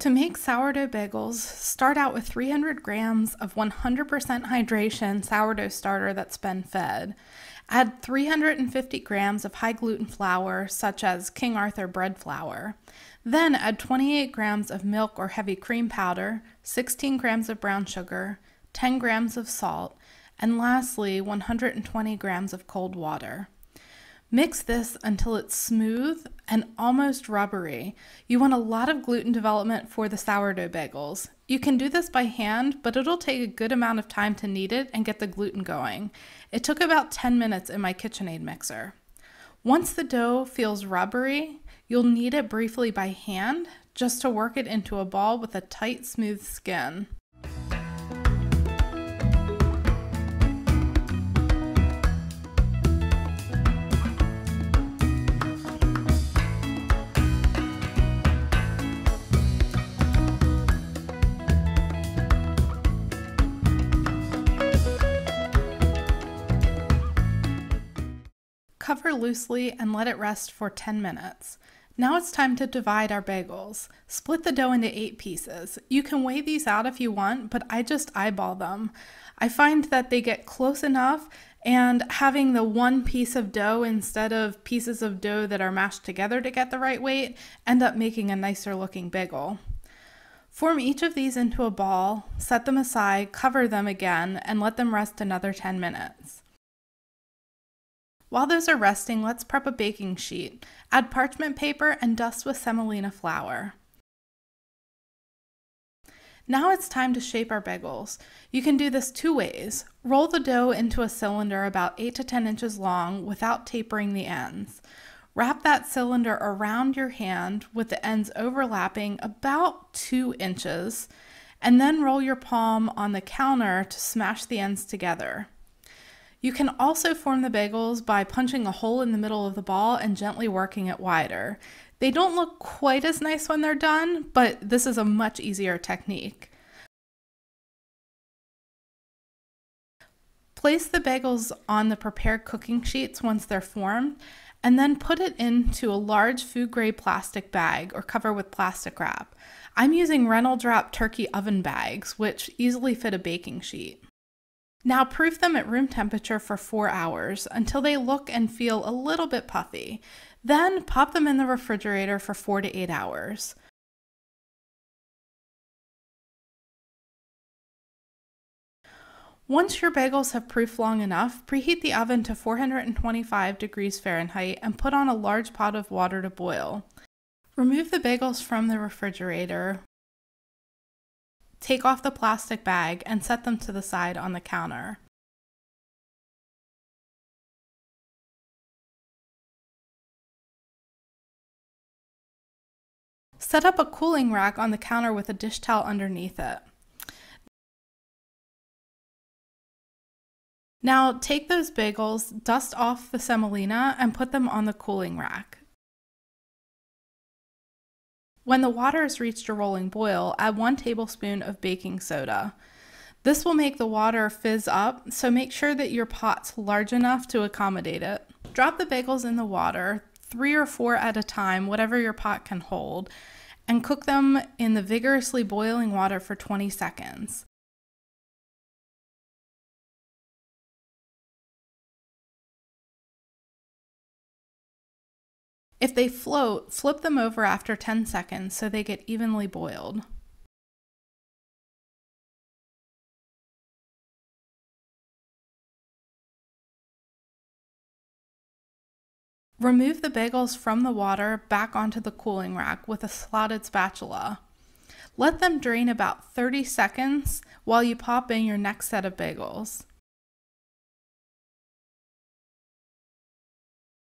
To make sourdough bagels, start out with 300 grams of 100% hydration sourdough starter that's been fed. Add 350 grams of high gluten flour, such as King Arthur bread flour. Then add 28 grams of milk or heavy cream powder, 16 grams of brown sugar, 10 grams of salt, and lastly 120 grams of cold water. Mix this until it's smooth and almost rubbery. You want a lot of gluten development for the sourdough bagels. You can do this by hand, but it'll take a good amount of time to knead it and get the gluten going. It took about 10 minutes in my KitchenAid mixer. Once the dough feels rubbery, you'll knead it briefly by hand just to work it into a ball with a tight, smooth skin. Cover loosely and let it rest for 10 minutes. Now it's time to divide our bagels. Split the dough into 8 pieces. You can weigh these out if you want, but I just eyeball them. I find that they get close enough, and having the one piece of dough instead of pieces of dough that are mashed together to get the right weight end up making a nicer looking bagel. Form each of these into a ball, set them aside, cover them again, and let them rest another 10 minutes. While those are resting, let's prep a baking sheet. Add parchment paper and dust with semolina flour. Now it's time to shape our bagels. You can do this 2 ways. Roll the dough into a cylinder about 8 to 10 inches long without tapering the ends. Wrap that cylinder around your hand with the ends overlapping about 2 inches, and then roll your palm on the counter to smash the ends together. You can also form the bagels by punching a hole in the middle of the ball and gently working it wider. They don't look quite as nice when they're done, but this is a much easier technique. Place the bagels on the prepared cooking sheets once they're formed, and then put it into a large food-grade plastic bag or cover with plastic wrap. I'm using Reynolds Wrap turkey oven bags, which easily fit a baking sheet. Now proof them at room temperature for 4 hours until they look and feel a little bit puffy. Then pop them in the refrigerator for 4 to 8 hours. Once your bagels have proofed long enough, preheat the oven to 425 degrees Fahrenheit and put on a large pot of water to boil. Remove the bagels from the refrigerator. Take off the plastic bag and set them to the side on the counter. Set up a cooling rack on the counter with a dish towel underneath it. Now take those bagels, dust off the semolina, and put them on the cooling rack. When the water has reached a rolling boil, add 1 tablespoon of baking soda. This will make the water fizz up, so make sure that your pot's large enough to accommodate it. Drop the bagels in the water, 3 or 4 at a time, whatever your pot can hold, and cook them in the vigorously boiling water for 20 seconds. If they float, flip them over after 10 seconds so they get evenly boiled. Remove the bagels from the water back onto the cooling rack with a slotted spatula. Let them drain about 30 seconds while you pop in your next set of bagels.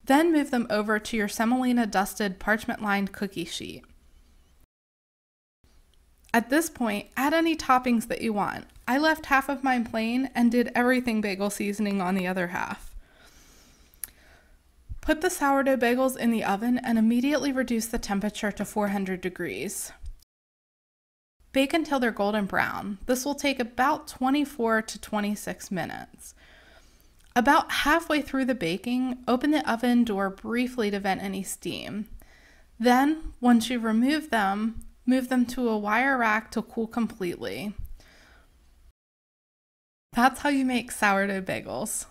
Then move them over to your semolina dusted parchment lined cookie sheet. At this point, add any toppings that you want. I left half of mine plain and did everything bagel seasoning on the other half. Put the sourdough bagels in the oven and immediately reduce the temperature to 400 degrees. Bake until they're golden brown. This will take about 24 to 26 minutes. About halfway through the baking, open the oven door briefly to vent any steam. Then, once you remove them, Move them to a wire rack to cool completely. That's how you make sourdough bagels.